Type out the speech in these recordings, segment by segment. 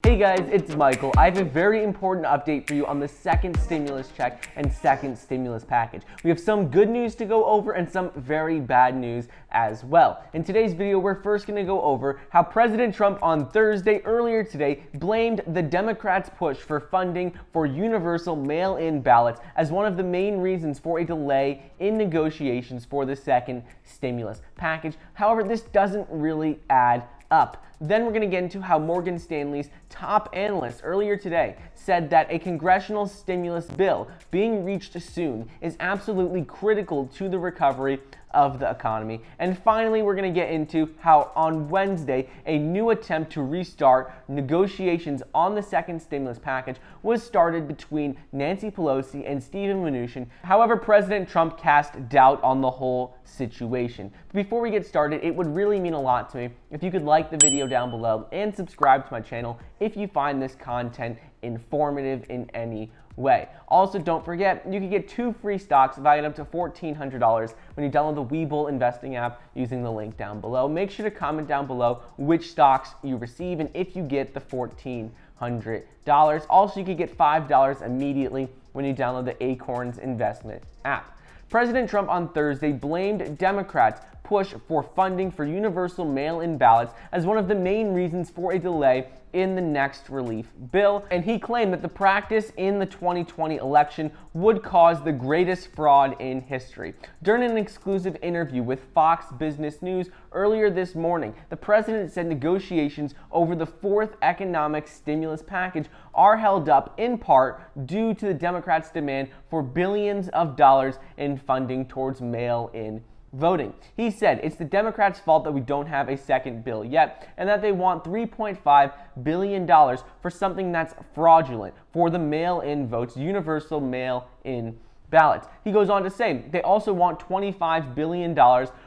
Hey guys, it's Michael. I have a very important update for you on the second stimulus check and second stimulus package. We have some good news to go over and some very bad news as well. In today's video, we're first going to go over how President Trump on Thursday, earlier today, blamed the Democrats' push for funding for universal mail-in ballots as one of the main reasons for a delay in negotiations for the second stimulus package. However, this doesn't really add up. Then we're going to get into how Morgan Stanley's top analyst earlier today said that a congressional stimulus bill being reached soon is absolutely critical to the recovery of the economy. And finally, we're going to get into how on Wednesday, a new attempt to restart negotiations on the second stimulus package was started between Nancy Pelosi and Steven Mnuchin. However, President Trump cast doubt on the whole situation. Before we get started, it would really mean a lot to me if you could like the video down below and subscribe to my channel if you find this content informative in any way. Also, don't forget, you can get 2 free stocks valued up to $1,400 when you download the Webull investing app using the link down below. Make sure to comment down below which stocks you receive and if you get the $1,400. Also, you can get $5 immediately when you download the Acorns investment app. President Trump on Thursday blamed Democrats' push for funding for universal mail-in ballots as one of the main reasons for a delay in the next relief bill, and he claimed that the practice in the 2020 election would cause the greatest fraud in history. During an exclusive interview with Fox Business News earlier this morning, the president said negotiations over the fourth economic stimulus package are held up in part due to the Democrats' demand for billions of dollars in funding towards mail-in voting. He said it's the Democrats' fault that we don't have a second bill yet, and that they want $3.5 billion for something that's fraudulent for the mail-in votes, universal mail-in ballots. He goes on to say they also want $25 billion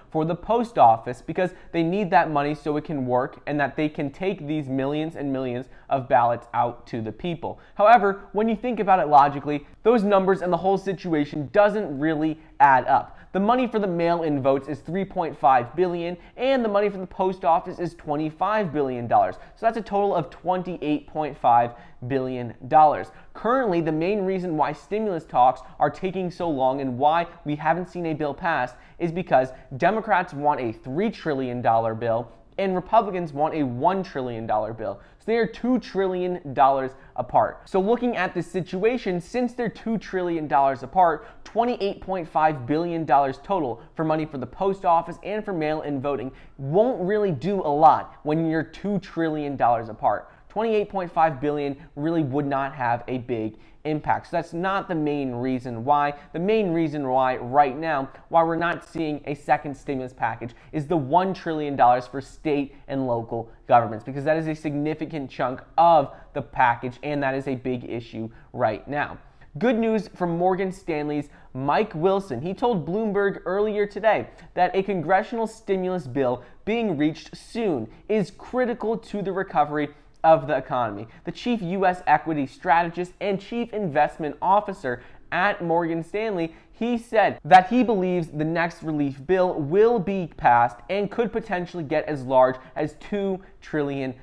for the post office because they need that money so it can work and that they can take these millions and millions of ballots out to the people. However, when you think about it logically, those numbers and the whole situation doesn't really add up. The money for the mail-in votes is $3.5 billion and the money for the post office is $25 billion. So that's a total of $28.5 billion. Currently, the main reason why stimulus talks are taking so long and why we haven't seen a bill passed is because Democrats want a $3 trillion bill and Republicans want a $1 trillion bill. So they are $2 trillion apart. So looking at this situation, since they're $2 trillion apart, $28.5 billion total for money for the post office and for mail-in voting won't really do a lot when you're $2 trillion apart. $28.5 billion really would not have a big impact. So that's not the main reason why. The main reason why right now, why we're not seeing a second stimulus package is the $1 trillion for state and local governments, because that is a significant chunk of the package and that is a big issue right now. Good news from Morgan Stanley's Mike Wilson. He told Bloomberg earlier today that a congressional stimulus bill being reached soon is critical to the recovery of the economy. The chief U.S. equity strategist and chief investment officer at Morgan Stanley, he said that he believes the next relief bill will be passed and could potentially get as large as $2 trillion.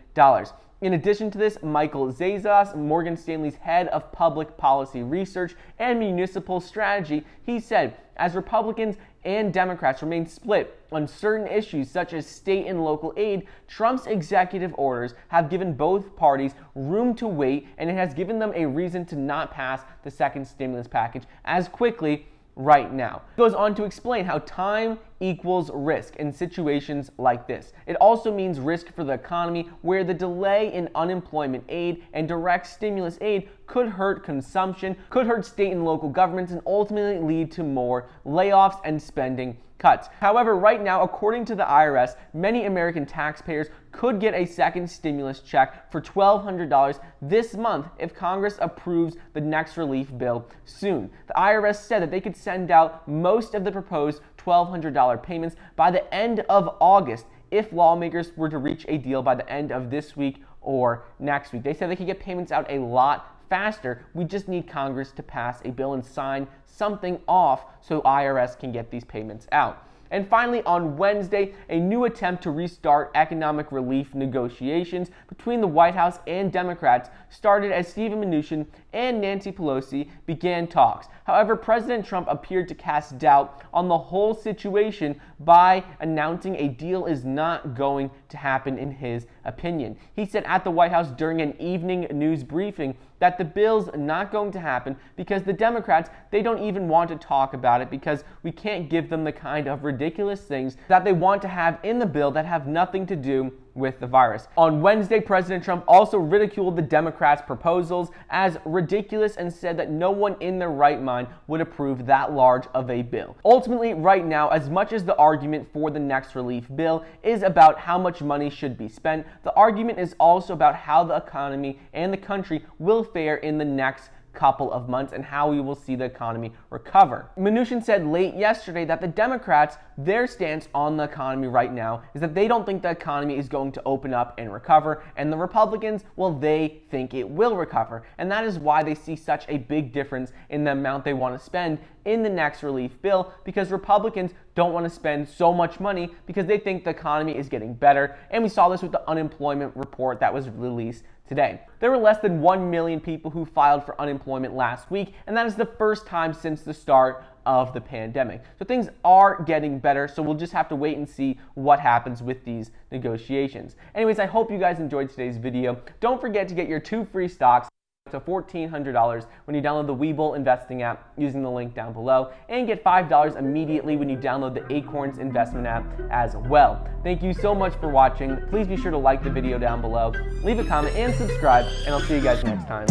In addition to this, Michael Zazas, Morgan Stanley's head of public policy research and municipal strategy, he said, as Republicans and Democrats remain split on certain issues such as state and local aid, Trump's executive orders have given both parties room to wait, and it has given them a reason to not pass the second stimulus package as quickly right now. He goes on to explain how time equals risk in situations like this. It also means risk for the economy, where the delay in unemployment aid and direct stimulus aid could hurt consumption, could hurt state and local governments, and ultimately lead to more layoffs and spending cuts. However, right now, according to the IRS, many American taxpayers could get a second stimulus check for $1,200 this month if Congress approves the next relief bill soon. The IRS said that they could send out most of the proposed $1,200 payments by the end of August if lawmakers were to reach a deal by the end of this week or next week. They said they could get payments out a lot faster. We just need Congress to pass a bill and sign something off so IRS can get these payments out. And finally, on Wednesday, a new attempt to restart economic relief negotiations between the White House and Democrats started as Stephen Mnuchin and Nancy Pelosi began talks. However, President Trump appeared to cast doubt on the whole situation by announcing a deal is not going to happen in his opinion. He said at the White House during an evening news briefing that the bill's not going to happen because the Democrats, they don't even want to talk about it because we can't give them the kind of ridiculous things that they want to have in the bill that have nothing to do with the virus. On Wednesday, President Trump also ridiculed the Democrats' proposals as ridiculous and said that no one in their right mind would approve that large of a bill. Ultimately, right now, as much as the argument for the next relief bill is about how much money should be spent, the argument is also about how the economy and the country will fare in the next couple of months and how we will see the economy recover. Mnuchin said late yesterday that the Democrats, their stance on the economy right now is that they don't think the economy is going to open up and recover, and the Republicans, well, they think it will recover. And that is why they see such a big difference in the amount they want to spend in the next relief bill, because Republicans don't want to spend so much money because they think the economy is getting better. And we saw this with the unemployment report that was released today. There were less than 1 million people who filed for unemployment last week, and that is the first time since the start of the pandemic. So things are getting better, so we'll just have to wait and see what happens with these negotiations. Anyways, I hope you guys enjoyed today's video. Don't forget to get your 2 free stocks to $1,400 when you download the Webull investing app using the link down below, and get $5 immediately when you download the Acorns investment app as well. Thank you so much for watching. Please be sure to like the video down below, leave a comment, and subscribe, and I'll see you guys next time.